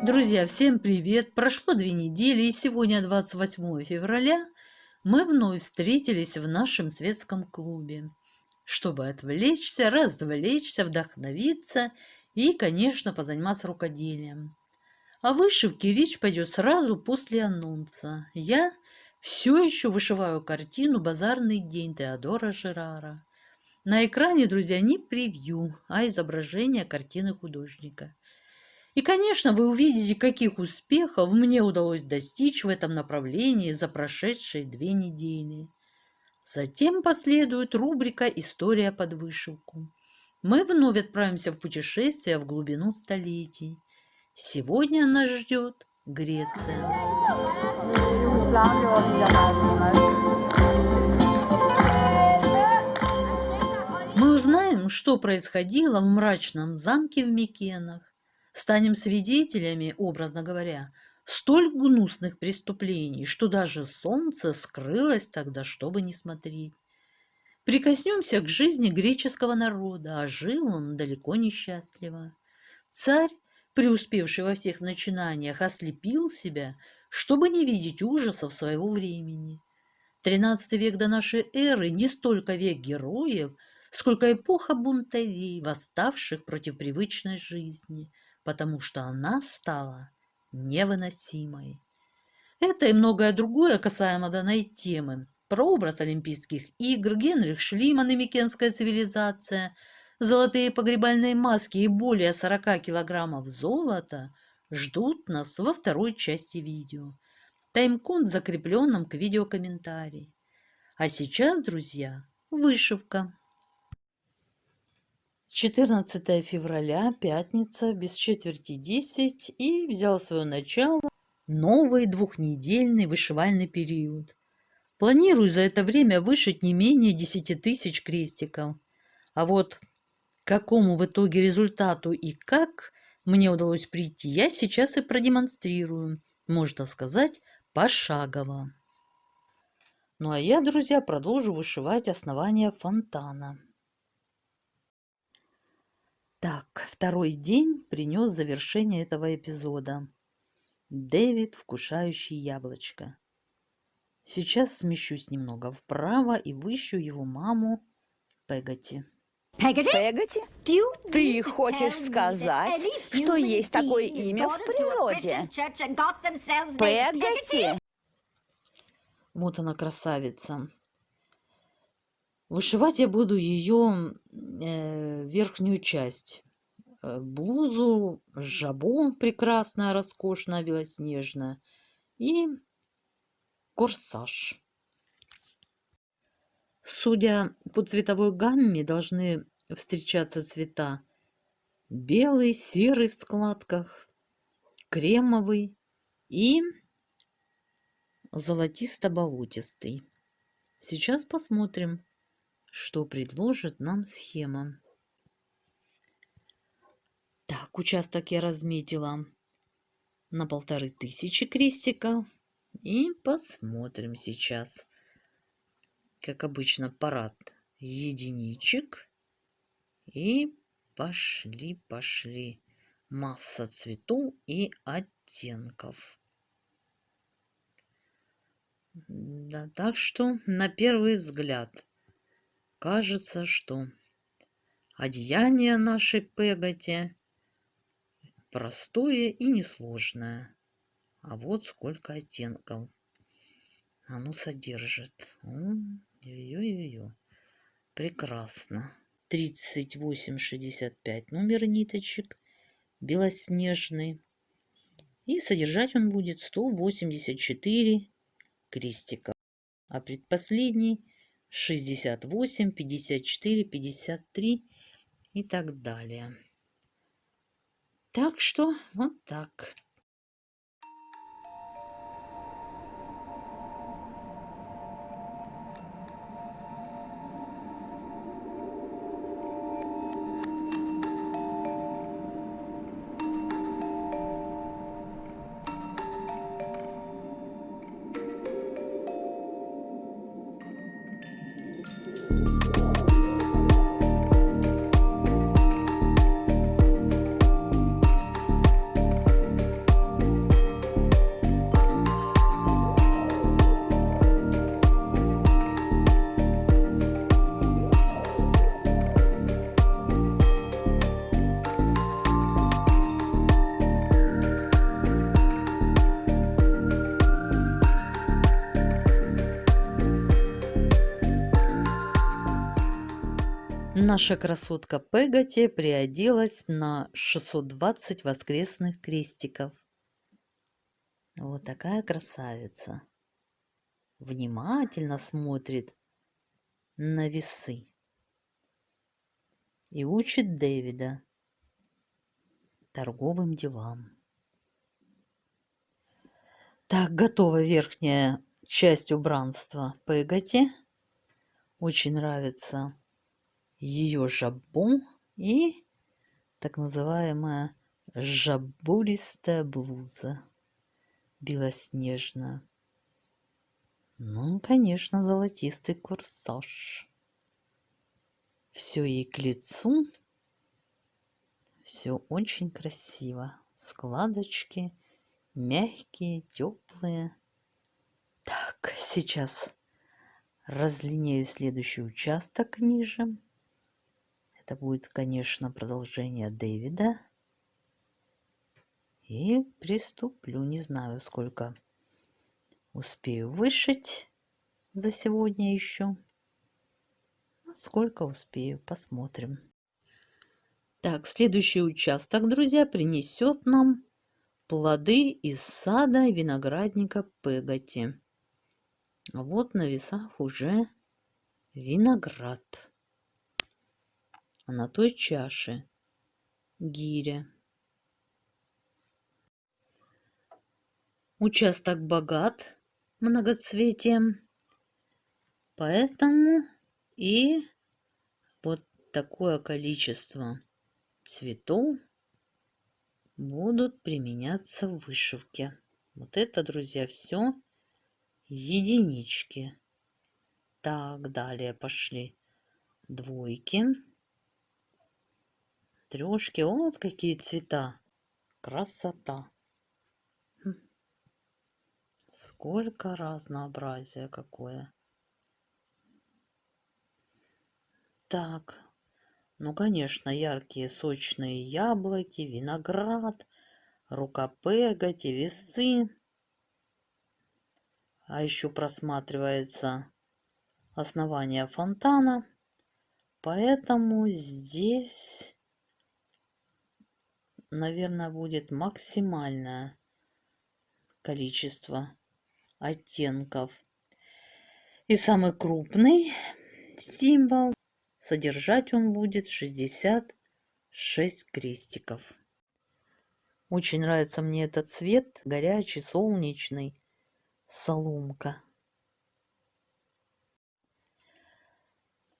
Друзья, всем привет! Прошло 2 недели, и сегодня, 28 февраля, мы вновь встретились в нашем светском клубе, чтобы отвлечься, развлечься, вдохновиться и, конечно, позаниматься рукоделием. О вышивке речь пойдет сразу после анонса. Я все еще вышиваю картину «Базарный день» Теодора Жерара. На экране, друзья, не превью, а изображение картины художника. И, конечно, вы увидите, каких успехов мне удалось достичь в этом направлении за прошедшие 2 недели. Затем последует рубрика «История под вышивку». Мы вновь отправимся в путешествие в глубину столетий. Сегодня нас ждет Греция. Мы узнаем, что происходило в мрачном замке в Микенах. Станем свидетелями, образно говоря, столь гнусных преступлений, что даже солнце скрылось тогда, чтобы не смотреть. Прикоснемся к жизни греческого народа, а жил он далеко не счастливо. Царь, преуспевший во всех начинаниях, ослепил себя, чтобы не видеть ужасов своего времени. 13 век до нашей эры не столько век героев, сколько эпоха бунтарей, восставших против привычной жизни, потому что она стала невыносимой. Это и многое другое касаемо данной темы. Прообраз Олимпийских игр, Генрих Шлиман и Микенская цивилизация, золотые погребальные маски и более 40 килограммов золота ждут нас во второй части видео. Тайм-код в закрепленном к видео комментарии. А сейчас, друзья, вышивка. 14 февраля, пятница, без четверти 10, и взял свое начало новый 2-недельный вышивальный период. Планирую за это время вышить не менее 10 тысяч крестиков. А вот к какому в итоге результату и как мне удалось прийти, я сейчас и продемонстрирую, можно сказать, пошагово. Ну а я, друзья, продолжу вышивать основание фонтана. Так, второй день принес завершение этого эпизода. Дэвид, вкушающий яблочко. Сейчас смещусь немного вправо и выщу его маму Пегати. Пегати? Ты хочешь сказать, что есть такое имя в природе? Пегати? Вот она, красавица. Вышивать я буду ее верхнюю часть. Блузу, жабо прекрасная, роскошная, белоснежная. И корсаж. Судя по цветовой гамме, должны встречаться цвета белый, серый в складках, кремовый и золотисто-болотистый. Сейчас посмотрим, что предложит нам схема. Так, участок я разметила на 1500 крестиков. И посмотрим сейчас. Как обычно, парад единичек. И пошли. Масса цветов и оттенков. Да, так что на первый взгляд кажется, что одеяние нашей Пегати простое и несложное. А вот сколько оттенков оно содержит. Ой-ой-ой. Прекрасно. 38,65 номер ниточек. Белоснежный. И содержать он будет 184 крестика. А предпоследний 68, 54, 53 и так далее. Так что вот так. наша красотка Пегати приоделась на 620 воскресных крестиков. Вот такая красавица. Внимательно смотрит на весы и учит Дэвида торговым делам. Так, готова верхняя часть убранства Пегати. Очень нравится ее жабо и так называемая жабуристая блуза белоснежная. Ну, конечно, золотистый корсаж. Все ей к лицу. Все очень красиво. Складочки мягкие, теплые. Так, сейчас разлинею следующий участок ниже. Это будет, конечно, продолжение Дэвида. И приступлю. Не знаю, сколько успею вышить за сегодня еще. Сколько успею, посмотрим. Так, следующий участок, друзья, принесет нам плоды из сада и виноградника Пегати. А вот на весах уже виноград. А на той чаше гиря. Участок богат многоцветием, поэтому и вот такое количество цветов будут применяться в вышивке. Вот это, друзья, все единички. Так, далее пошли двойки, трешки. Вот какие цвета. Красота. Сколько разнообразия какое. Так, ну, конечно, яркие сочные яблоки, виноград, рука Пегати, весы. А еще просматривается основание фонтана. Поэтому здесь, наверное, будет максимальное количество оттенков. И самый крупный символ, содержать он будет 66 крестиков. Очень нравится мне этот цвет, горячий, солнечный, соломка.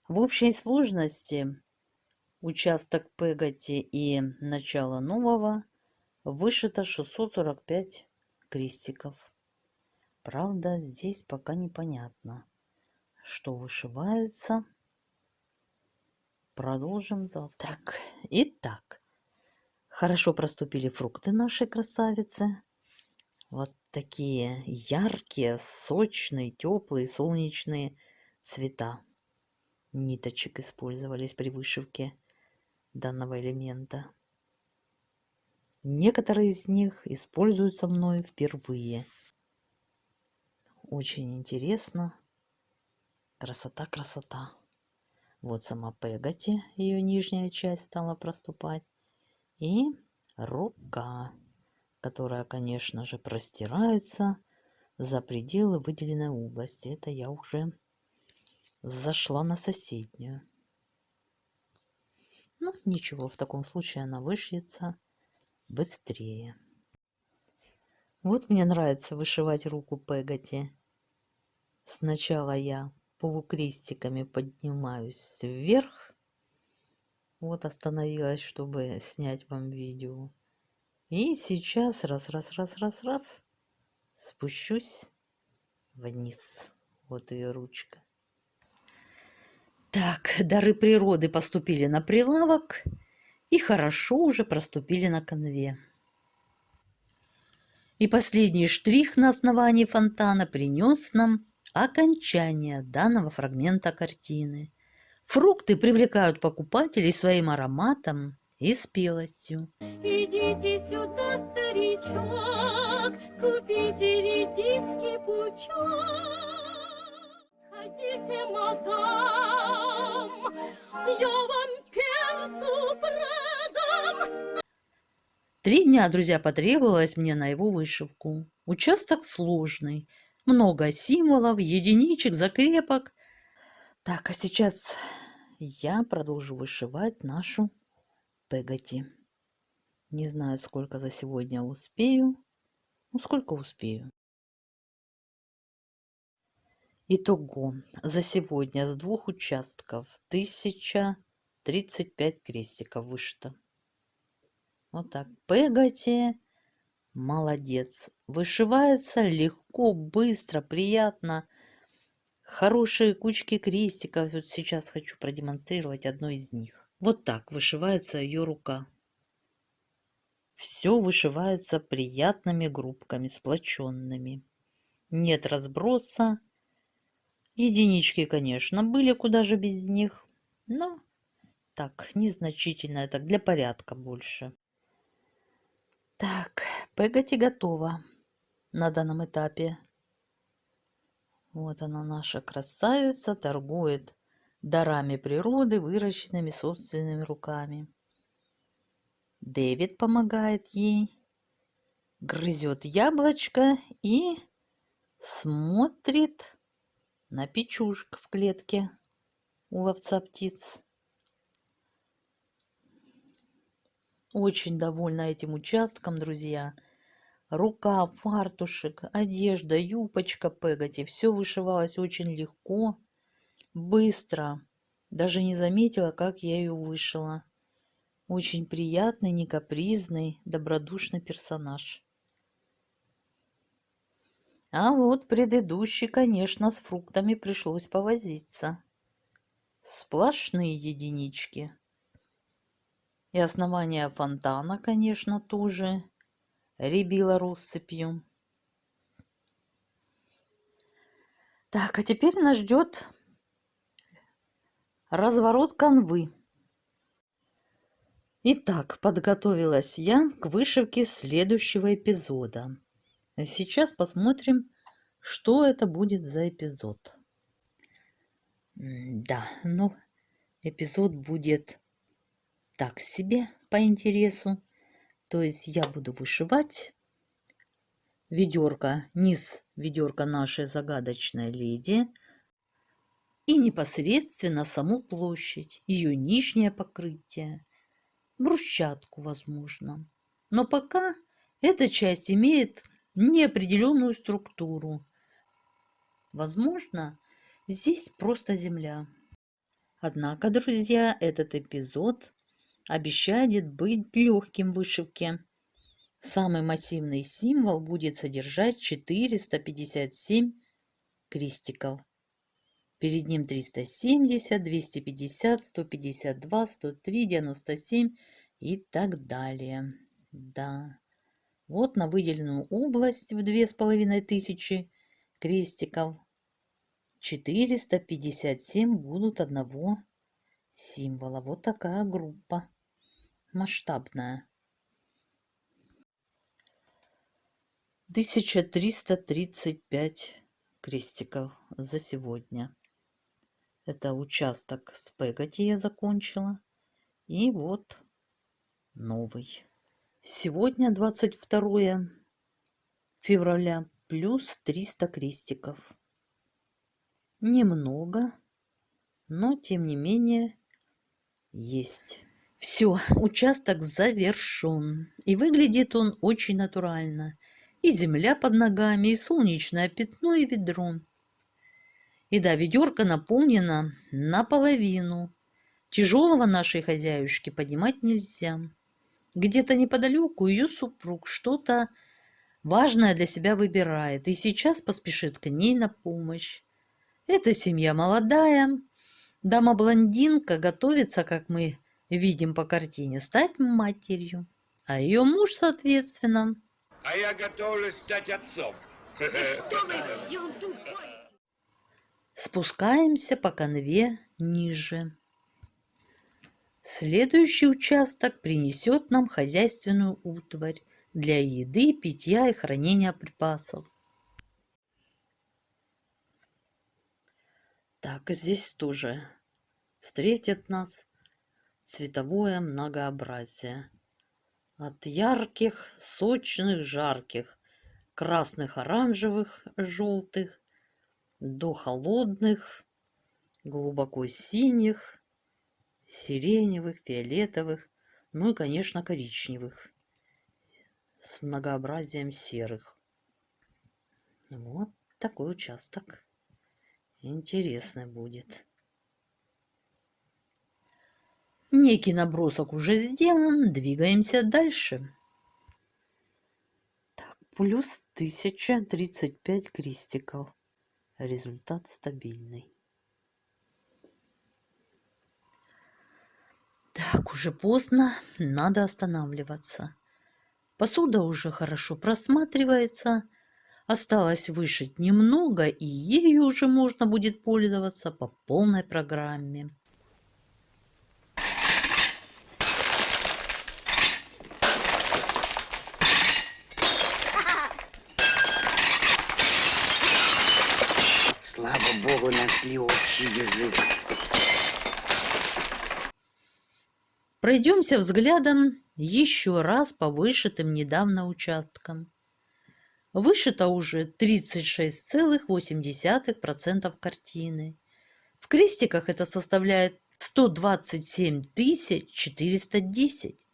В общей сложности участок Пегати и начало нового вышито 645 крестиков. Правда, здесь пока непонятно, что вышивается. Продолжим завтра. Так, итак, хорошо проступили фрукты нашей красавицы. Вот такие яркие, сочные, теплые, солнечные цвета ниточек использовались при вышивке данного элемента. Некоторые из них используются мной впервые. Очень интересно. Красота, красота. Вот сама Пегати, ее нижняя часть стала проступать. И рука, которая, конечно же, простирается за пределы выделенной области. Это я уже зашла на соседнюю. Ну, ничего, в таком случае она вышьется быстрее. Вот мне нравится вышивать руку Пегати. Сначала я полукрестиками поднимаюсь вверх. Вот остановилась, чтобы снять вам видео. И сейчас раз, спущусь вниз. Вот ее ручка. Так, дары природы поступили на прилавок и хорошо уже проступили на канве. И последний штрих на основании фонтана принес нам окончание данного фрагмента картины. Фрукты привлекают покупателей своим ароматом и спелостью. Идите сюда, старичок, купите редиски пучок. хотите, мадам, я вам перцу продам. 3 дня, друзья, потребовалось мне на его вышивку. Участок сложный, много символов, единичек, закрепок. Так, а сейчас я продолжу вышивать нашу Пегати. Не знаю, сколько за сегодня успею. Ну, сколько успею. Итого за сегодня с 2 участков 1035 крестиков вышито. Вот так. Пегати молодец. Вышивается легко, быстро, приятно. Хорошие кучки крестиков. Вот сейчас хочу продемонстрировать одно из них. Вот так вышивается ее рука. Все вышивается приятными группками, сплоченными. Нет разброса. Единички, конечно, были, куда же без них. Но так, незначительно, так для порядка больше. Так, Пегати готова на данном этапе. Вот она, наша красавица, торгует дарами природы, выращенными собственными руками. Дэвид помогает ей, грызет яблочко и смотрит на печушек в клетке у ловца птиц. Очень довольна этим участком, друзья. Рукав, фартушек, одежда, юбочка Пегати. Все вышивалось очень легко, быстро. Даже не заметила, как я ее вышила. Очень приятный, не капризный, добродушный персонаж. А вот предыдущий, конечно, с фруктами пришлось повозиться. Сплошные единички. И основание фонтана, конечно, тоже рябило россыпью. Так, а теперь нас ждет разворот канвы. Итак, подготовилась я к вышивке следующего эпизода. А сейчас посмотрим, что это будет за эпизод. Да, ну, эпизод будет так себе по интересу. То есть я буду вышивать ведерко, низ ведерка нашей загадочной леди и непосредственно саму площадь, ее нижнее покрытие, брусчатку, возможно. Но пока эта часть имеет неопределенную структуру. Возможно, здесь просто земля. Однако, друзья, этот эпизод обещает быть легким в вышивке. Самый массивный символ будет содержать 457 крестиков. Перед ним 370, 250, 152, 103, 97 и так далее. Да. Вот на выделенную область в 2500 крестиков 457 будут одного символа. Вот такая группа масштабная. 1335 крестиков за сегодня. Это участок с Пегати я закончила. И вот новый. Сегодня 22 февраля плюс 300 крестиков. Немного, но тем не менее есть. Все, участок завершен. И выглядит он очень натурально. И земля под ногами, и солнечное пятно, и ведро. И да, ведерко наполнено наполовину. Тяжелого нашей хозяюшке поднимать нельзя. Где-то неподалеку ее супруг что-то важное для себя выбирает. И сейчас поспешит к ней на помощь. Эта семья молодая. Дама-блондинка готовится, как мы видим по картине, стать матерью. А ее муж, соответственно... А я готовлюсь стать отцом. Спускаемся по канве ниже. Следующий участок принесет нам хозяйственную утварь для еды, питья и хранения припасов. Так, здесь тоже встретит нас цветовое многообразие. От ярких, сочных, жарких, красных, оранжевых, желтых, до холодных, глубоко синих, сиреневых, фиолетовых, ну и, конечно, коричневых с многообразием серых. Вот такой участок. Интересный будет. Некий набросок уже сделан, двигаемся дальше. Так, плюс 1035 крестиков. Результат стабильный. Так, уже поздно, надо останавливаться. Посуда уже хорошо просматривается. Осталось вышить немного, и ею уже можно будет пользоваться по полной программе. Слава богу, нашли общий язык. Пройдемся взглядом еще раз по вышитым недавно участкам. Вышито уже 36,8% картины. В крестиках это составляет 127 410.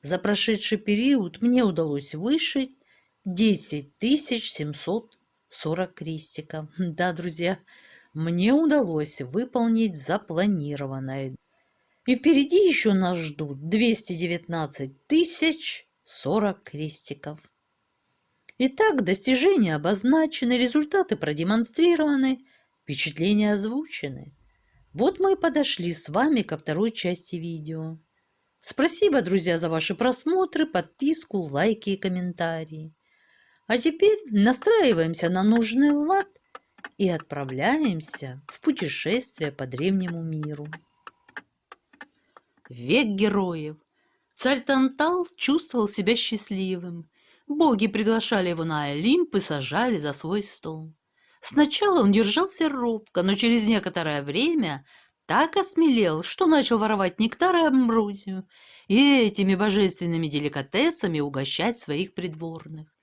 За прошедший период мне удалось вышить 10 740 крестиков. Да, друзья, мне удалось выполнить запланированное. И впереди еще нас ждут 219 040 крестиков. Итак, достижения обозначены, результаты продемонстрированы, впечатления озвучены. Вот мы и подошли с вами ко второй части видео. Спасибо, друзья, за ваши просмотры, подписку, лайки и комментарии. А теперь настраиваемся на нужный лад и отправляемся в путешествие по древнему миру. Век героев. Царь Тантал чувствовал себя счастливым. Боги приглашали его на Олимп и сажали за свой стол. Сначала он держался робко, но через некоторое время так осмелел, что начал воровать нектар и амброзию и этими божественными деликатесами угощать своих придворных.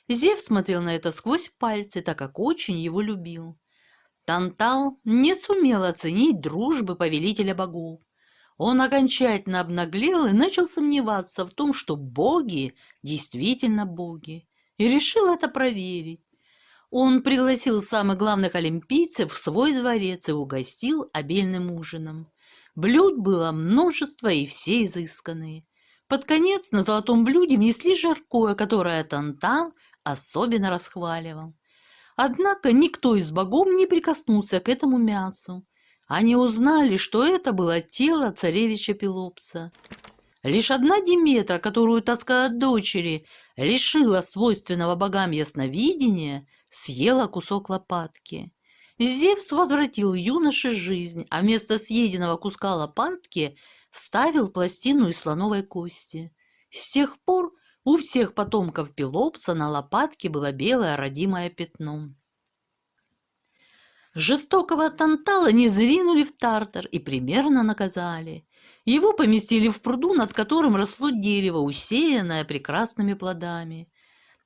Зевс смотрел на это сквозь пальцы, так как очень его любил. Тантал не сумел оценить дружбы повелителя богов. Он окончательно обнаглел и начал сомневаться в том, что боги действительно боги, и решил это проверить. Он пригласил самых главных олимпийцев в свой дворец и угостил обильным ужином. Блюд было множество и все изысканные. Под конец на золотом блюде внесли жаркое, которое Тантал особенно расхваливал. Однако никто из богов не прикоснулся к этому мясу. Они узнали, что это было тело царевича Пелопса. Лишь одна Диметра, которую тоска от дочери лишила свойственного богам ясновидения, съела кусок лопатки. Зевс возвратил юноше жизнь, а вместо съеденного куска лопатки вставил пластину из слоновой кости. С тех пор у всех потомков Пелопса на лопатке было белое родимое пятно. Жестокого Тантала низвергнули в Тартар и примерно наказали. Его поместили в пруду, над которым росло дерево, усеянное прекрасными плодами.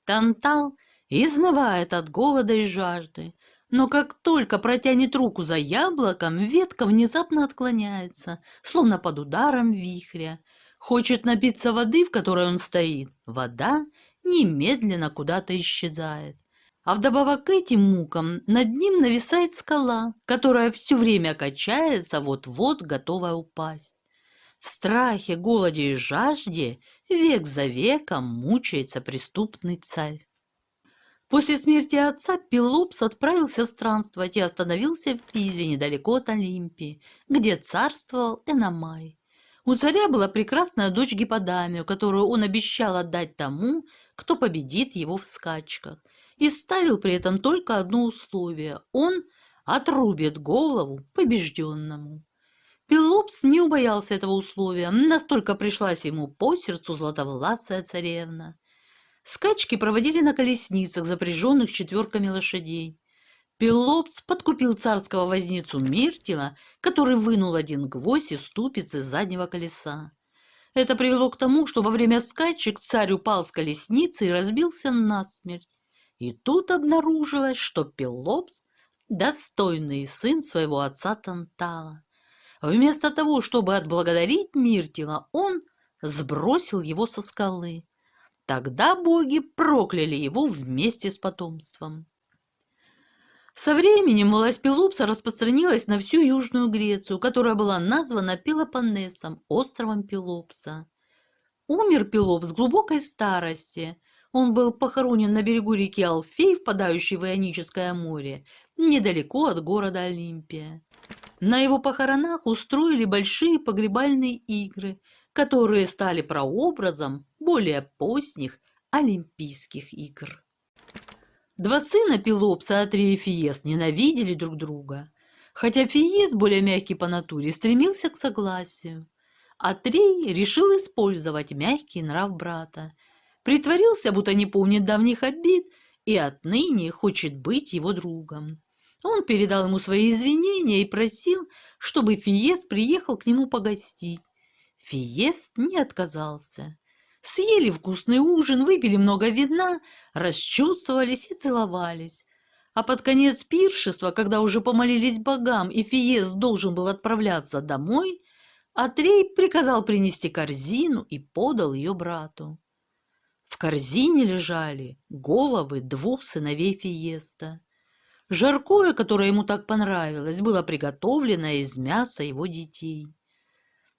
Тантал изнывает от голода и жажды, но как только протянет руку за яблоком, ветка внезапно отклоняется, словно под ударом вихря. Хочет напиться воды, в которой он стоит. Вода немедленно куда-то исчезает. А вдобавок к этим мукам над ним нависает скала, которая все время качается, вот-вот готовая упасть. В страхе, голоде и жажде век за веком мучается преступный царь. После смерти отца Пелопс отправился странствовать и остановился в Пизе, недалеко от Олимпии, где царствовал Эномай. У царя была прекрасная дочь Гипподамия, которую он обещал отдать тому, кто победит его в скачках, и ставил при этом только одно условие – он отрубит голову побежденному. Пелопс не убоялся этого условия, настолько пришлась ему по сердцу златовласая царевна. Скачки проводили на колесницах, запряженных четверками лошадей. Пелопс подкупил царского возницу Миртила, который вынул один гвоздь из ступицы заднего колеса. Это привело к тому, что во время скачек царь упал с колесницы и разбился насмерть. И тут обнаружилось, что Пелопс – достойный сын своего отца Тантала. Вместо того, чтобы отблагодарить Миртила, он сбросил его со скалы. Тогда боги прокляли его вместе с потомством. Со временем власть Пелопса распространилась на всю Южную Грецию, которая была названа Пелопоннесом, островом Пелопса. Умер Пелопс в глубокой старости. Он был похоронен на берегу реки Алфей, впадающей в Ионическое море, недалеко от города Олимпия. На его похоронах устроили большие погребальные игры, которые стали прообразом более поздних Олимпийских игр. Два сына Пелопса, Атрей и Фиес, ненавидели друг друга, хотя Фиес, более мягкий по натуре, стремился к согласию. Атрей решил использовать мягкий нрав брата, притворился, будто не помнит давних обид, и отныне хочет быть его другом. Он передал ему свои извинения и просил, чтобы Фиес приехал к нему погостить. Фиес не отказался. Съели вкусный ужин, выпили много вина, расчувствовались и целовались. А под конец пиршества, когда уже помолились богам и Фиес должен был отправляться домой, Атрей приказал принести корзину и подал ее брату. В корзине лежали головы двух сыновей Фиеста. Жаркое, которое ему так понравилось, было приготовлено из мяса его детей.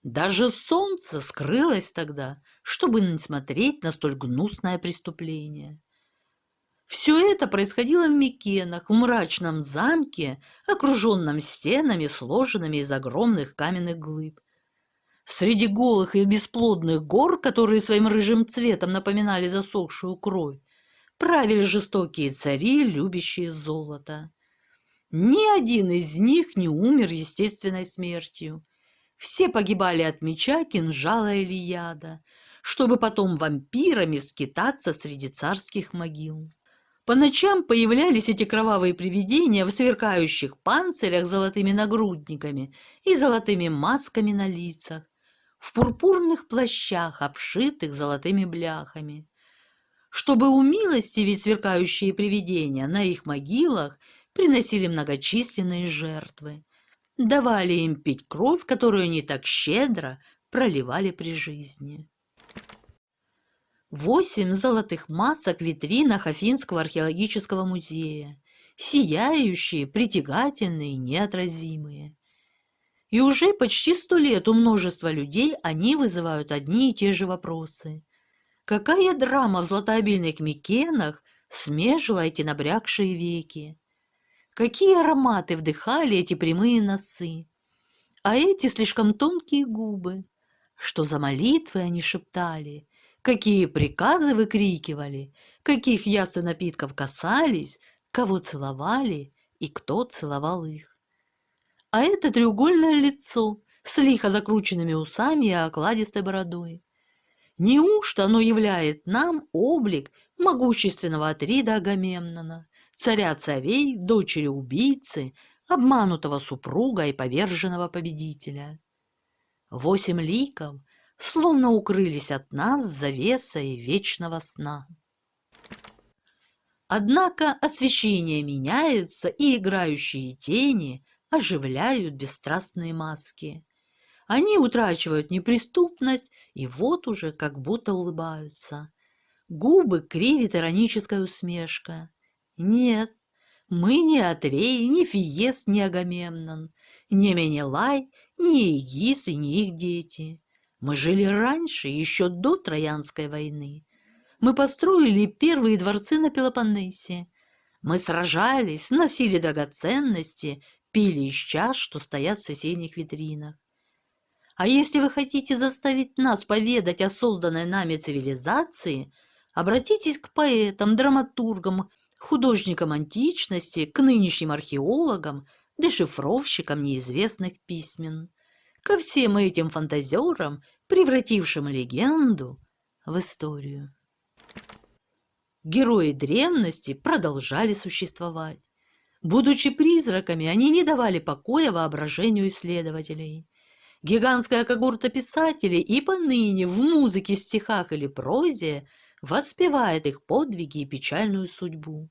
Даже солнце скрылось тогда, чтобы не смотреть на столь гнусное преступление. Все это происходило в Микенах, в мрачном замке, окруженном стенами, сложенными из огромных каменных глыб. Среди голых и бесплодных гор, которые своим рыжим цветом напоминали засохшую кровь, правили жестокие цари, любящие золото. Ни один из них не умер естественной смертью. Все погибали от меча, кинжала или яда, чтобы потом вампирами скитаться среди царских могил. По ночам появлялись эти кровавые привидения в сверкающих панцирях с золотыми нагрудниками и золотыми масками на лицах, в пурпурных плащах, обшитых золотыми бляхами. Чтобы умилостивить сверкающие привидения, на их могилах приносили многочисленные жертвы, давали им пить кровь, которую они так щедро проливали при жизни. 8 золотых масок в витринах Афинского археологического музея, сияющие, притягательные, неотразимые. И уже почти 100 лет у множества людей они вызывают одни и те же вопросы. Какая драма в златообильных Микенах смежила эти набрякшие веки? Какие ароматы вдыхали эти прямые носы? А эти слишком тонкие губы? Что за молитвы они шептали? Какие приказы выкрикивали? Каких яств и напитков касались? Кого целовали? И кто целовал их? А это треугольное лицо с лихо закрученными усами и окладистой бородой. Неужто оно являет нам облик могущественного Атрида Агамемнона, царя царей, дочери убийцы, обманутого супруга и поверженного победителя? 8 ликов словно укрылись от нас завесой вечного сна. Однако освещение меняется, и играющие тени оживляют бесстрастные маски. Они утрачивают неприступность и вот уже как будто улыбаются. Губы кривит ироническая усмешка. Нет, мы не Атрей, не Фиес, не Агамемнон, не Менелай, не Игис и не их дети. Мы жили раньше, еще до Троянской войны. Мы построили первые дворцы на Пелопоннесе. Мы сражались, носили драгоценности, пили из чаш, что стоят в соседних витринах. А если вы хотите заставить нас поведать о созданной нами цивилизации, обратитесь к поэтам, драматургам, художникам античности, к нынешним археологам, дешифровщикам неизвестных письмен, ко всем этим фантазерам, превратившим легенду в историю. Герои древности продолжали существовать. Будучи призраками, они не давали покоя воображению исследователей. Гигантская когорта писателей и поныне в музыке, стихах или прозе воспевает их подвиги и печальную судьбу.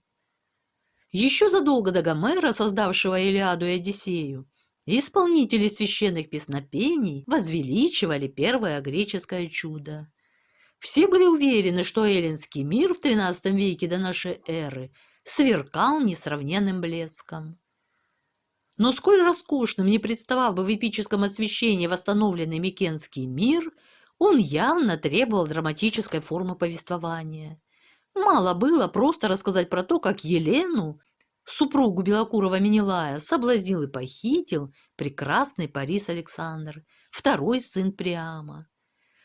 Еще задолго до Гомера, создавшего Илиаду и Одиссею, исполнители священных песнопений возвеличивали первое греческое чудо. Все были уверены, что эллинский мир в XIII веке до нашей эры сверкал несравненным блеском. Но сколь роскошным не представал бы в эпическом освещении восстановленный Микенский мир, он явно требовал драматической формы повествования. Мало было просто рассказать про то, как Елену, супругу белокурого Менелая, соблазнил и похитил прекрасный Парис Александр, второй сын Приама.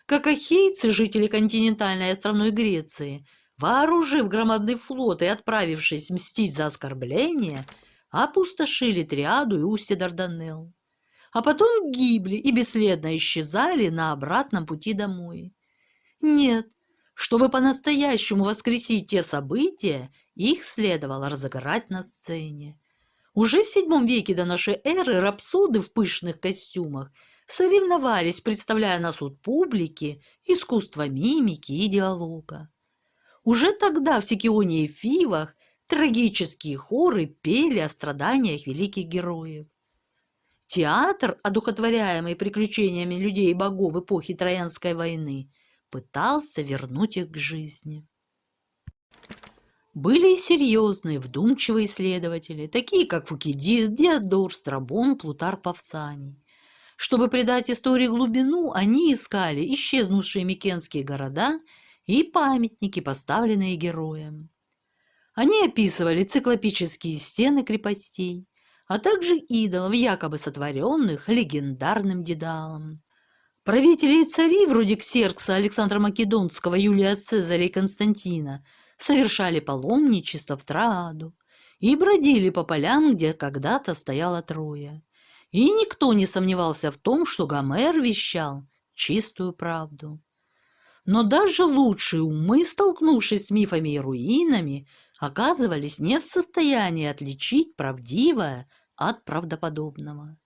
Как ахейцы, жители континентальной островной Греции, вооружив громадный флот и отправившись мстить за оскорбление, опустошили Триаду и устье Дарданелл, а потом гибли и бесследно исчезали на обратном пути домой. Нет, чтобы по-настоящему воскресить те события, их следовало разыграть на сцене. Уже в VII веке до нашей эры рапсоды в пышных костюмах соревновались, представляя на суд публики искусство мимики и диалога. Уже тогда в Сикионе и Фивах трагические хоры пели о страданиях великих героев. Театр, одухотворяемый приключениями людей и богов эпохи Троянской войны, пытался вернуть их к жизни. Были и серьезные, вдумчивые исследователи, такие как Фукидид, Диодор, Страбон, Плутарх Павсаний. Чтобы придать истории глубину, они искали исчезнувшие микенские города и памятники, поставленные героям. Они описывали циклопические стены крепостей, а также идолов, якобы сотворенных легендарным Дедалом. Правители и цари, вроде Ксеркса, Александра Македонского, Юлия Цезаря и Константина, совершали паломничество в Троаду и бродили по полям, где когда-то стояла Троя. И никто не сомневался в том, что Гомер вещал чистую правду. Но даже лучшие умы, столкнувшись с мифами и руинами, оказывались не в состоянии отличить правдивое от правдоподобного.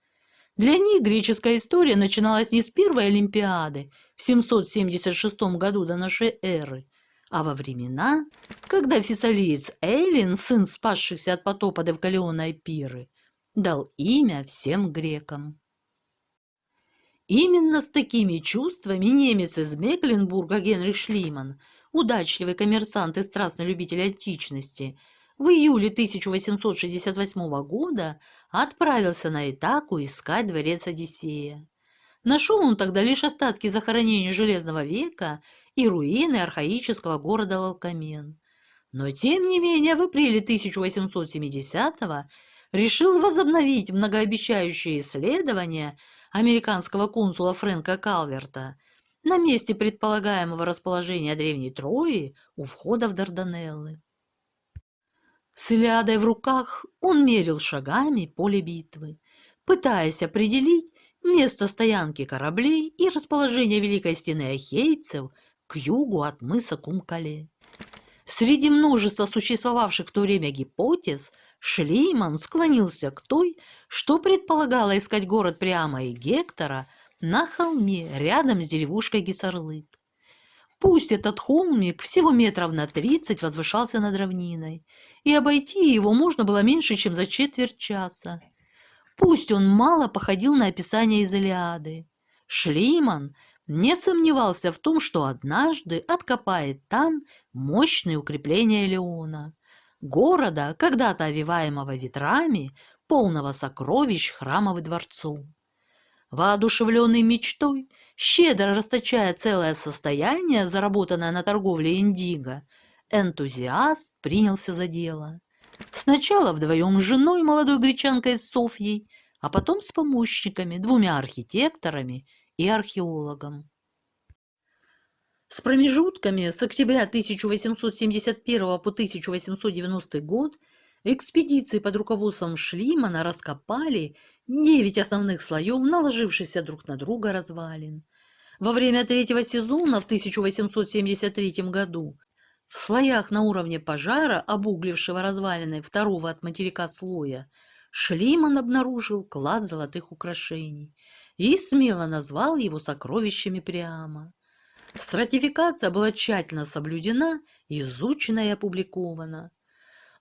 Для них греческая история начиналась не с первой Олимпиады в 776 году до нашей эры, а во времена, когда фессалиец Эллин, сын спасшихся от потопа Девкалиона и Пиры, дал имя всем грекам. Именно с такими чувствами немец из Мекленбурга Генрих Шлиман, удачливый коммерсант и страстный любитель античности, в июле 1868 года отправился на Итаку искать дворец Одиссея. Нашел он тогда лишь остатки захоронений Железного века и руины архаического города Лалкамен. Но тем не менее в апреле 1870-го решил возобновить многообещающие исследования американского консула Фрэнка Калверта на месте предполагаемого расположения Древней Трои у входа в Дарданеллы. С Илиадой в руках он мерил шагами поле битвы, пытаясь определить место стоянки кораблей и расположение Великой Стены ахейцев к югу от мыса Кумкале. Среди множества существовавших в то время гипотез Шлейман склонился к той, что предполагало искать город Приама и Гектора на холме рядом с деревушкой Гисарлык. Пусть этот холмик всего метров на 30 возвышался над равниной, и обойти его можно было меньше, чем за четверть часа. Пусть он мало походил на описание из Илиады. Шлейман не сомневался в том, что однажды откопает там мощные укрепления Элеона, города, когда-то овиваемого ветрами, полного сокровищ, храмов и дворцов. Воодушевленный мечтой, щедро расточая целое состояние, заработанное на торговле индиго, энтузиаст принялся за дело. Сначала вдвоем с женой, молодой гречанкой Софьей, а потом с помощниками, 2 архитекторами и археологом. С промежутками с октября 1871 по 1890 год экспедиции под руководством Шлеймана раскопали 9 основных слоев, наложившихся друг на друга развалин. Во время 3-го сезона в 1873 году В слоях на уровне пожара, обуглившего развалины второго от материка слоя, Шлиман обнаружил клад золотых украшений и смело назвал его сокровищами Приама. Стратификация была тщательно соблюдена, изучена и опубликована.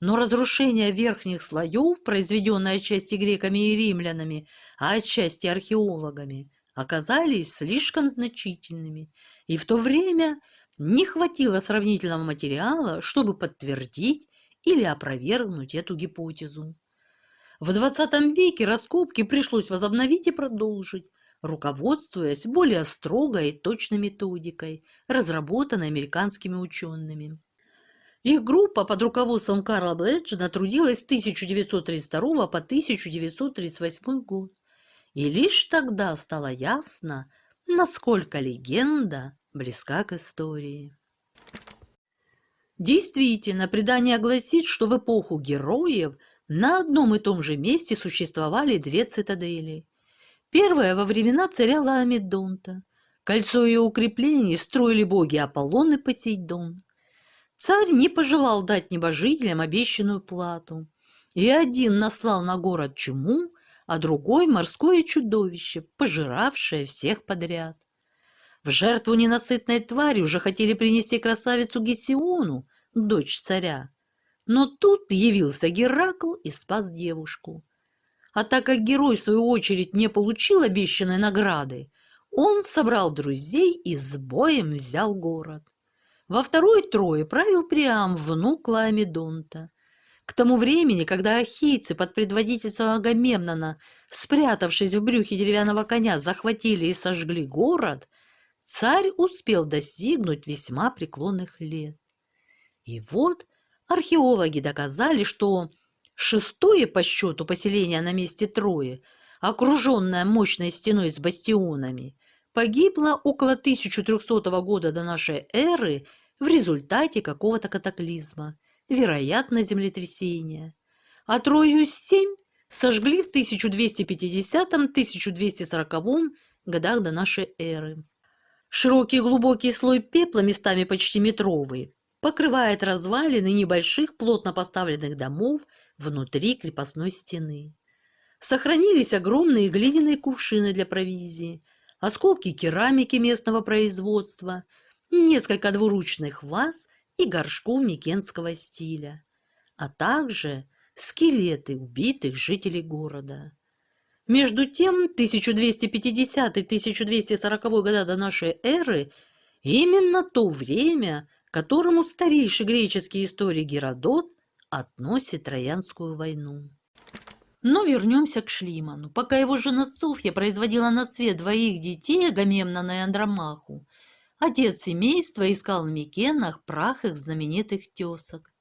Но разрушение верхних слоев, произведенное отчасти греками и римлянами, а отчасти археологами, оказались слишком значительными, и в то время не хватило сравнительного материала, чтобы подтвердить или опровергнуть эту гипотезу. В XX веке раскопки пришлось возобновить и продолжить, руководствуясь более строгой и точной методикой, разработанной американскими учеными. Их группа под руководством Карла Бледжена трудилась с 1932 по 1938 год. И лишь тогда стало ясно, насколько легенда близка к истории. Действительно, предание гласит, что в эпоху героев на одном и том же месте существовали две цитадели. Первая во времена царя Лаомедонта. Кольцо ее укреплений строили боги Аполлон и Посейдон. Царь не пожелал дать небожителям обещанную плату, и один наслал на город чуму, а другой – морское чудовище, пожиравшее всех подряд. В жертву ненасытной твари уже хотели принести красавицу Гесиону, дочь царя. Но тут явился Геракл и спас девушку. А так как герой, в свою очередь, не получил обещанной награды, он собрал друзей и с боем взял город. Во второй Трое правил Приам, внук Лаомедонта. К тому времени, когда ахейцы под предводительством Агамемнона, спрятавшись в брюхе деревянного коня, захватили и сожгли город, царь успел достигнуть весьма преклонных лет. И вот археологи доказали, что шестое по счету поселение на месте Трои, окруженное мощной стеной с бастионами, погибло около 1300 года до нашей эры в результате какого-то катаклизма, вероятно, землетрясения. А Трою-7 сожгли в 1250-1240 годах до нашей эры. Широкий глубокий слой пепла, местами почти метровый, покрывает развалины небольших плотно поставленных домов внутри крепостной стены. Сохранились огромные глиняные кувшины для провизии, осколки керамики местного производства, несколько двуручных ваз и горшков микенского стиля, а также скелеты убитых жителей города. Между тем, 1250-1240 года до нашей эры – именно то время, к которому старейший греческий историк Геродот относит Троянскую войну. Но вернемся к Шлиману. Пока его жена Софья производила на свет двоих детей, Агамемнона и Андромаху, отец семейства искал в Микенах прах их знаменитых тесок.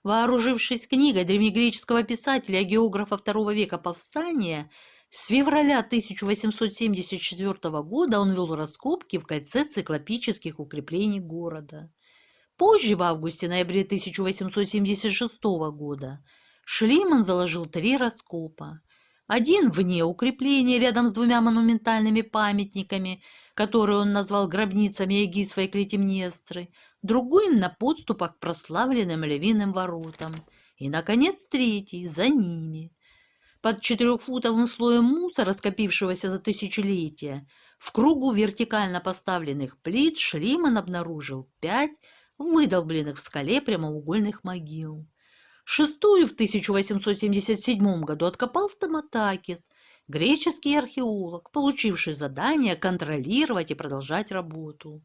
Вооружившись книгой древнегреческого писателя и географа II века Павсания, с февраля 1874 года он вел раскопки в кольце циклопических укреплений города. Позже, в августе-ноябре 1876 года, Шлиман заложил 3 раскопа. Один вне укрепления, рядом с 2 монументальными памятниками, которые он назвал гробницами Эгисфа и Клетимнестры, другой на подступах к прославленным Львиным воротам, и, наконец, 3 за ними. Под 4-футовым слоем мусора, скопившегося за тысячелетия, в кругу вертикально поставленных плит Шлиман обнаружил 5 выдолбленных в скале прямоугольных могил. 6-ю в 1877 году откопал Стаматакис, греческий археолог, получивший задание контролировать и продолжать работу.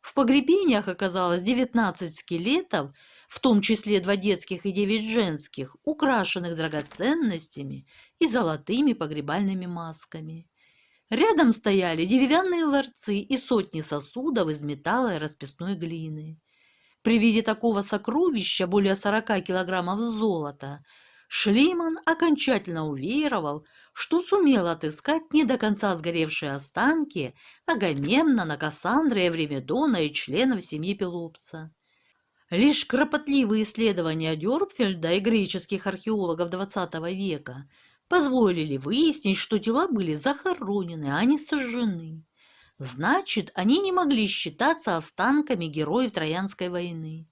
В погребениях оказалось 19 скелетов, в том числе 2 детских и 9 женских, украшенных драгоценностями и золотыми погребальными масками. Рядом стояли деревянные ларцы и сотни сосудов из металла и расписной глины. При виде такого сокровища, более 40 килограммов золота, Шлиман окончательно уверовал, что сумел отыскать не до конца сгоревшие останки Агамемнона, Кассандры, Евримедона и членов семьи Пелопса. Лишь кропотливые исследования Дёрпфельда и греческих археологов XX века позволили выяснить, что тела были захоронены, а не сожжены. Значит, они не могли считаться останками героев Троянской войны.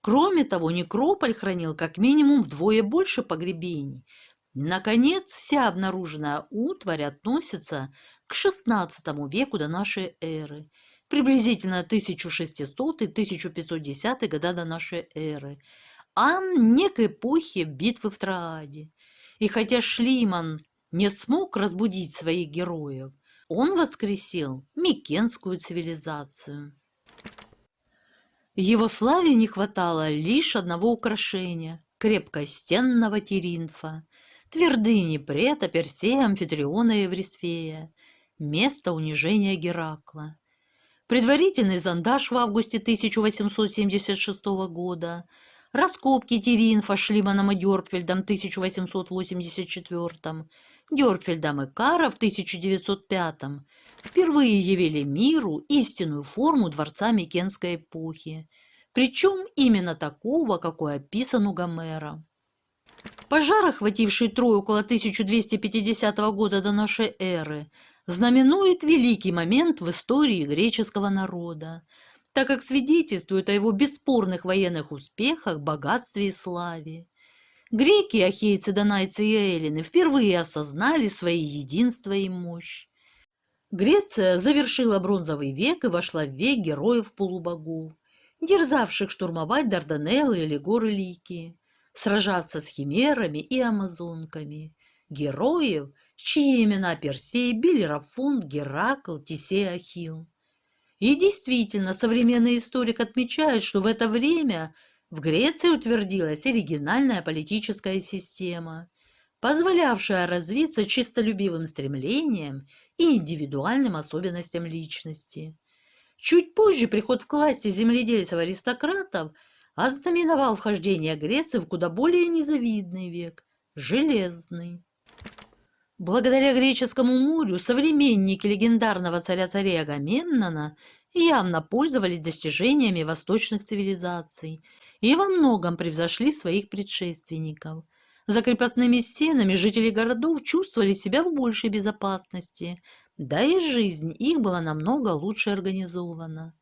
Кроме того, некрополь хранил как минимум вдвое больше погребений. И, наконец, вся обнаруженная утварь относится к XVI веку до нашей эры, приблизительно 1600-1510 года до нашей эры, а не к эпохе битвы в Троаде. И хотя Шлиман не смог разбудить своих героев, он воскресил микенскую цивилизацию. Его славе не хватало лишь одного украшения – крепкостенного Теринфа, твердыни Прета, Персея, Амфитриона и Еврисфея, место унижения Геракла. Предварительный зондаж в августе 1876 года, раскопки Теринфа Шлиманом и Дёрпфельдом в 1884, Дёрпфельдом и Карра в 1905 впервые явили миру истинную форму дворца Микенской эпохи, причем именно такого, какой описан у Гомера. Пожар, охвативший Трою около 1250 года до нашей эры, знаменует великий момент в истории греческого народа, так как свидетельствует о его бесспорных военных успехах, богатстве и славе. Греки, ахейцы, донайцы и эллины впервые осознали свои единство и мощь. Греция завершила бронзовый век и вошла в век героев-полубогов, дерзавших штурмовать Дарданеллы или горы Ликии, сражаться с химерами и амазонками, героев, чьи имена Персей, Белерафонт, Геракл, Тесей, Ахилл. И действительно, современный историк отмечает, что в это время в Греции утвердилась оригинальная политическая система, позволявшая развиться честолюбивым стремлениям и индивидуальным особенностям личности. Чуть позже приход к власти земледельцев-аристократов ознаменовал вхождение Греции в куда более незавидный век – железный. Благодаря греческому морю современники легендарного царя-царей Агамемнона явно пользовались достижениями восточных цивилизаций и во многом превзошли своих предшественников. За крепостными стенами жители городов чувствовали себя в большей безопасности, да и жизнь их была намного лучше организована.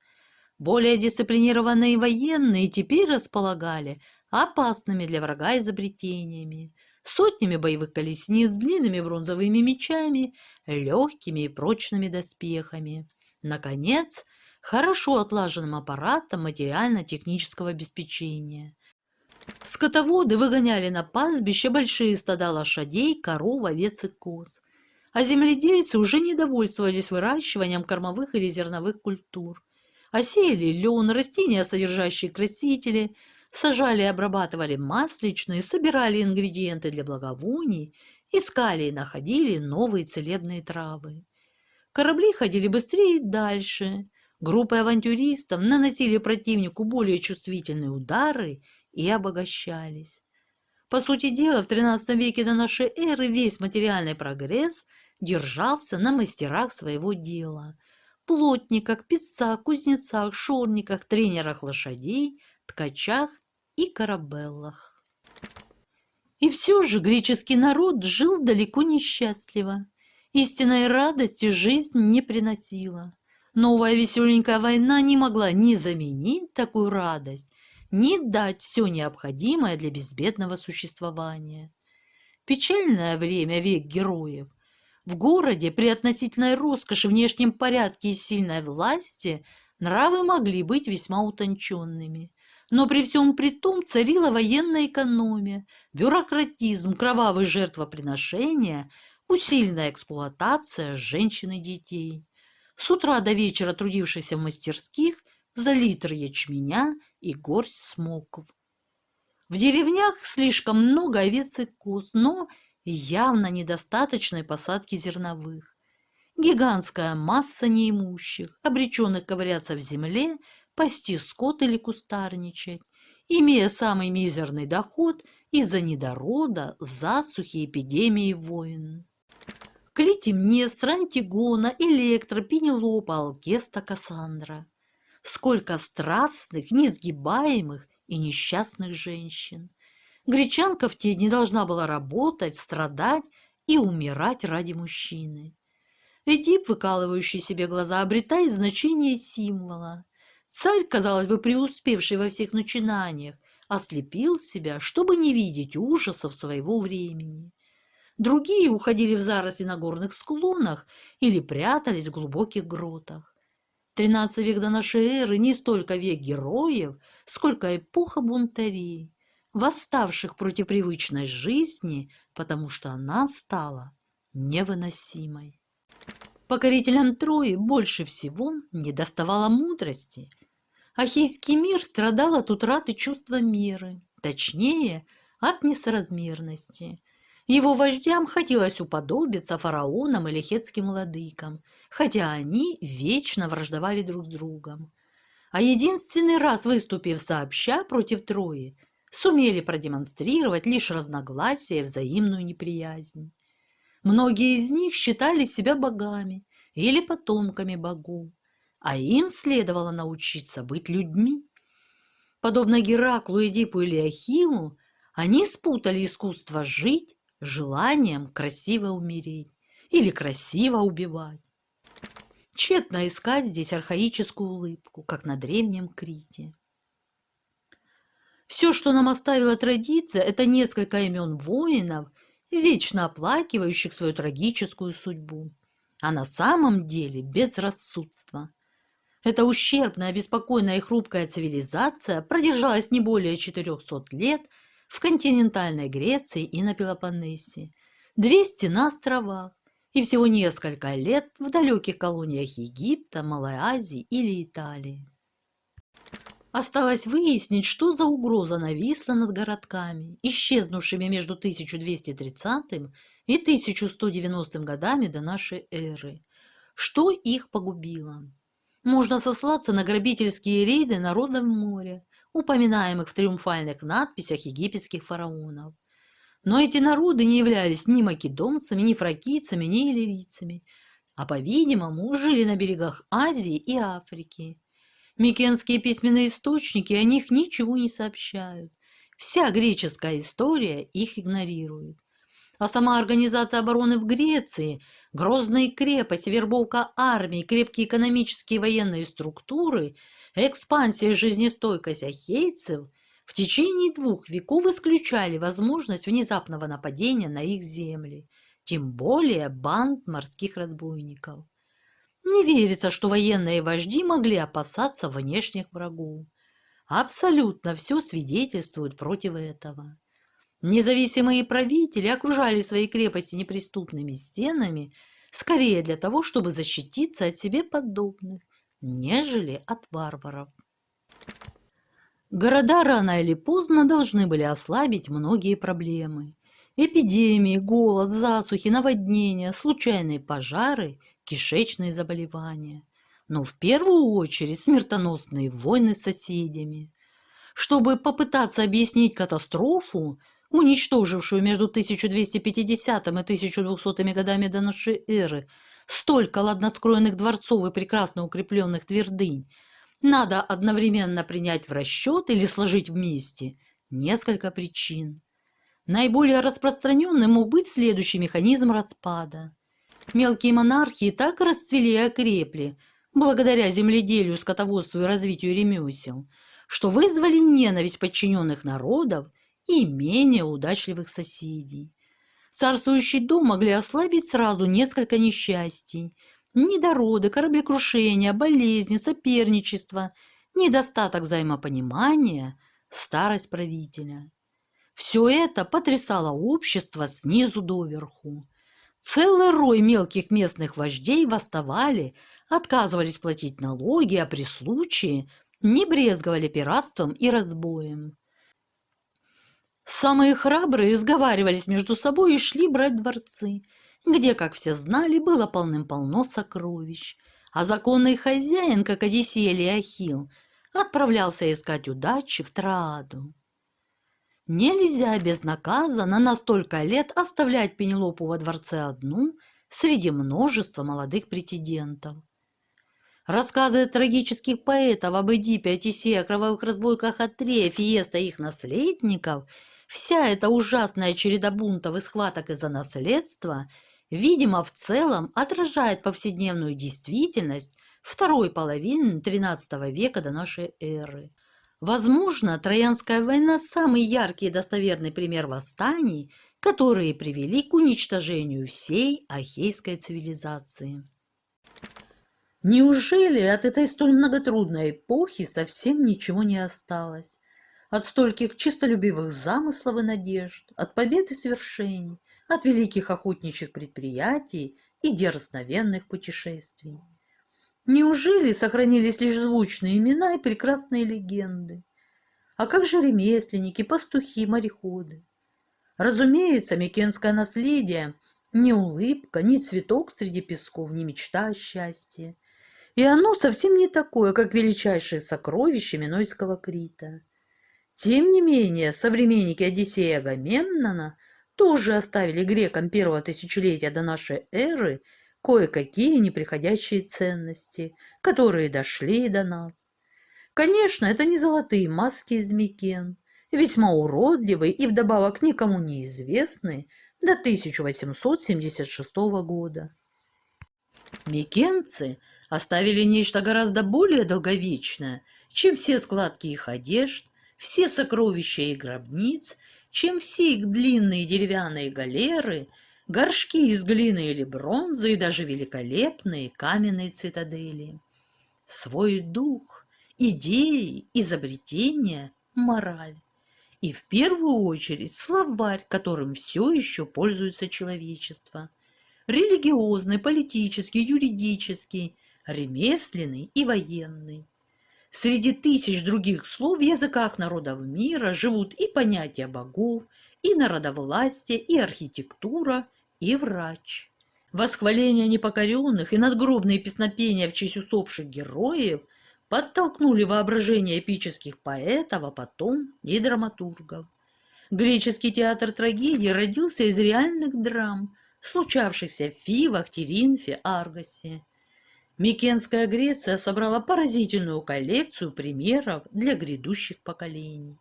Более дисциплинированные военные теперь располагали опасными для врага изобретениями, сотнями боевых колесниц, длинными бронзовыми мечами, легкими и прочными доспехами. Наконец, хорошо отлаженным аппаратом материально-технического обеспечения. Скотоводы выгоняли на пастбище большие стада лошадей, коров, овец и коз, а земледельцы уже не довольствовались выращиванием кормовых или зерновых культур, а сеяли лен, растения, содержащие красители, сажали и обрабатывали масличные, собирали ингредиенты для благовоний, искали и находили новые целебные травы. Корабли ходили быстрее и дальше. Группы авантюристов наносили противнику более чувствительные удары и обогащались. По сути дела, в XIII веке до нашей эры весь материальный прогресс держался на мастерах своего дела – плотниках, писцах, кузнецах, шорниках, тренерах лошадей, ткачах и корабеллах. И все же греческий народ жил далеко не счастливо. Истинной радости жизнь не приносила. Новая веселенькая война не могла ни заменить такую радость, ни дать все необходимое для безбедного существования. Печальное время, век героев. В городе при относительной роскоши, внешнем порядке и сильной власти нравы могли быть весьма утонченными. Но при всем при том царила военная экономия, бюрократизм, кровавые жертвоприношения, усиленная эксплуатация женщин и детей. С утра до вечера трудившихся в мастерских за литр ячменя и горсть смоков. В деревнях слишком много овец и коз, но явно недостаточной посадки зерновых. Гигантская масса неимущих, обреченных ковыряться в земле, пасти скот или кустарничать, имея самый мизерный доход из-за недорода, засухи, эпидемии и войн. Клитемнестра, Антигона, Электра, Пенелопа, Алкеста, Кассандра. Сколько страстных, несгибаемых и несчастных женщин. Гречанка в те дни должна была работать, страдать и умирать ради мужчины. Эдип, выкалывающий себе глаза, обретает значение символа. Царь, казалось бы, преуспевший во всех начинаниях, ослепил себя, чтобы не видеть ужасов своего времени. Другие уходили в заросли на горных склонах или прятались в глубоких гротах. XIII век до нашей эры не столько век героев, сколько эпоха бунтарей, восставших против привычной жизни, потому что она стала невыносимой. Покорителям Трои больше всего недоставало мудрости. Ахейский мир страдал от утраты чувства меры, точнее, от несоразмерности. Его вождям хотелось уподобиться фараонам или хетским владыкам, хотя они вечно враждовали друг с другом. А единственный раз, выступив сообща против Трои, сумели продемонстрировать лишь разногласия и взаимную неприязнь. Многие из них считали себя богами или потомками богов, а им следовало научиться быть людьми. Подобно Гераклу, Эдипу или Ахиллу, они спутали искусство жить с желанием красиво умереть или красиво убивать. Тщетно искать здесь архаическую улыбку, как на древнем Крите. Все, что нам оставила традиция, это несколько имен воинов, вечно оплакивающих свою трагическую судьбу, а на самом деле безрассудство. Эта ущербная, беспокойная и хрупкая цивилизация продержалась не более 400 лет в континентальной Греции и на Пелопоннесе, 200 на островах и всего несколько лет в далеких колониях Египта, Малой Азии или Италии. Осталось выяснить, что за угроза нависла над городками, исчезнувшими между 1230 и 1190 годами до нашей эры. Что их погубило? Можно сослаться на грабительские рейды народов моря, упоминаемых в триумфальных надписях египетских фараонов. Но эти народы не являлись ни македонцами, ни фракийцами, ни иллирийцами, а, по-видимому, жили на берегах Азии и Африки. Микенские письменные источники о них ничего не сообщают. Вся греческая история их игнорирует. А сама организация обороны в Греции, грозные крепости, вербовка армии, крепкие экономические и военные структуры, экспансия и жизнестойкость ахейцев в течение 2 веков исключали возможность внезапного нападения на их земли, тем более банд морских разбойников. Не верится, что военные вожди могли опасаться внешних врагов. Абсолютно все свидетельствует против этого. Независимые правители окружали свои крепости неприступными стенами скорее для того, чтобы защититься от себе подобных, нежели от варваров. Города рано или поздно должны были ослабить многие проблемы. Эпидемии, голод, засухи, наводнения, случайные пожары, кишечные заболевания. Но в первую очередь смертоносные войны с соседями. Чтобы попытаться объяснить катастрофу, уничтожившую между 1250 и 1200 годами до нашей эры столько ладноскроенных дворцов и прекрасно укрепленных твердынь, надо одновременно принять в расчет или сложить вместе несколько причин. Наиболее распространенным мог быть следующий механизм распада. Мелкие монархии так расцвели и окрепли, благодаря земледелию, скотоводству и развитию ремесел, что вызвали ненависть подчиненных народов и менее удачливых соседей. Царствующий дом могли ослабить сразу несколько несчастий: недороды, кораблекрушения, болезни, соперничество, недостаток взаимопонимания, старость правителя. Все это потрясало общество снизу доверху. Целый рой мелких местных вождей восставали, отказывались платить налоги, а при случае не брезговали пиратством и разбоем. Самые храбрые сговаривались между собой и шли брать дворцы, где, как все знали, было полным-полно сокровищ, а законный хозяин, как Одиссей или Ахилл, отправлялся искать удачи в Троаду. Нельзя безнаказанно на столько лет оставлять Пенелопу во дворце одну среди множества молодых претендентов. Рассказы трагических поэтов об Эдипе, Одиссее, о кровавых разбойках Атрее, Фиеста и их наследников, вся эта ужасная череда бунтов и схваток из-за наследства, видимо, в целом отражает повседневную действительность второй половины XIII века до нашей эры. Возможно, Троянская война – самый яркий и достоверный пример восстаний, которые привели к уничтожению всей ахейской цивилизации. Неужели от этой столь многотрудной эпохи совсем ничего не осталось? От стольких чистолюбивых замыслов и надежд, от побед и свершений, от великих охотничьих предприятий и дерзновенных путешествий. Неужели сохранились лишь звучные имена и прекрасные легенды? А как же ремесленники, пастухи, мореходы? Разумеется, микенское наследие – не улыбка, не цветок среди песков, не мечта о счастье. И оно совсем не такое, как величайшие сокровища Минойского Крита. Тем не менее, современники Одиссея и Агамемнона тоже оставили грекам первого тысячелетия до нашей эры кое-какие неприходящие ценности, которые дошли до нас. Конечно, это не золотые маски из Микен, весьма уродливые и вдобавок никому неизвестные до 1876 года. Микенцы оставили нечто гораздо более долговечное, чем все складки их одежд, все сокровища их гробниц, чем все их длинные деревянные галеры, горшки из глины или бронзы и даже великолепные каменные цитадели. Свой дух, идеи, изобретения, мораль. И в первую очередь словарь, которым все еще пользуется человечество. Религиозный, политический, юридический, ремесленный и военный. Среди тысяч других слов в языках народов мира живут и понятия богов, и народовластие, и архитектура, и врач. Восхваления непокоренных и надгробные песнопения в честь усопших героев подтолкнули воображение эпических поэтов, а потом и драматургов. Греческий театр трагедии родился из реальных драм, случавшихся в Фивах, Теринфе, Аргосе. Микенская Греция собрала поразительную коллекцию примеров для грядущих поколений.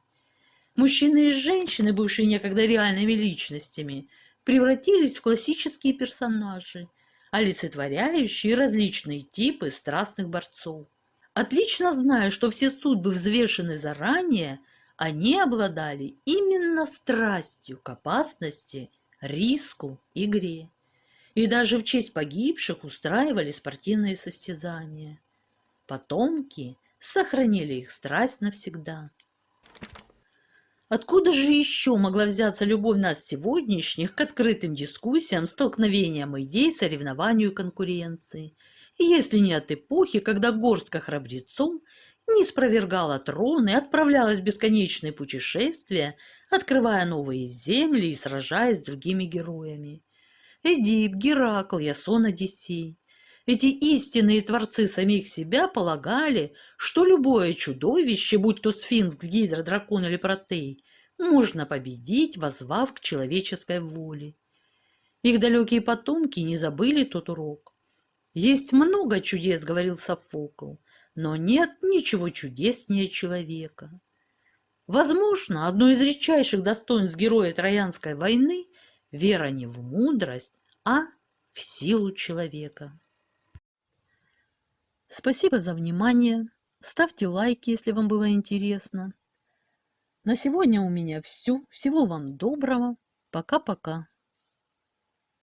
Мужчины и женщины, бывшие некогда реальными личностями, превратились в классические персонажи, олицетворяющие различные типы страстных борцов. Отлично зная, что все судьбы взвешены заранее, они обладали именно страстью к опасности, риску, игре. И даже в честь погибших устраивали спортивные состязания. Потомки сохранили их страсть навсегда. Откуда же еще могла взяться любовь нас сегодняшних к открытым дискуссиям, столкновениям идей, соревнованию и конкуренции, если не от эпохи, когда горстка храбрецов не спровергала трон и отправлялась в бесконечные путешествия, открывая новые земли и сражаясь с другими героями? Эдип, Геракл, Ясон, Одиссей. Эти истинные творцы самих себя полагали, что любое чудовище, будь то сфинкс, гидра, дракон или протей, можно победить, воззвав к человеческой воле. Их далекие потомки не забыли тот урок. «Есть много чудес», — говорил Софокл, «но нет ничего чудеснее человека». Возможно, одно из редчайших достоинств героя Троянской войны — вера не в мудрость, а в силу человека. Спасибо за внимание. Ставьте лайки, если вам было интересно. На сегодня у меня все. Всего вам доброго. Пока-пока.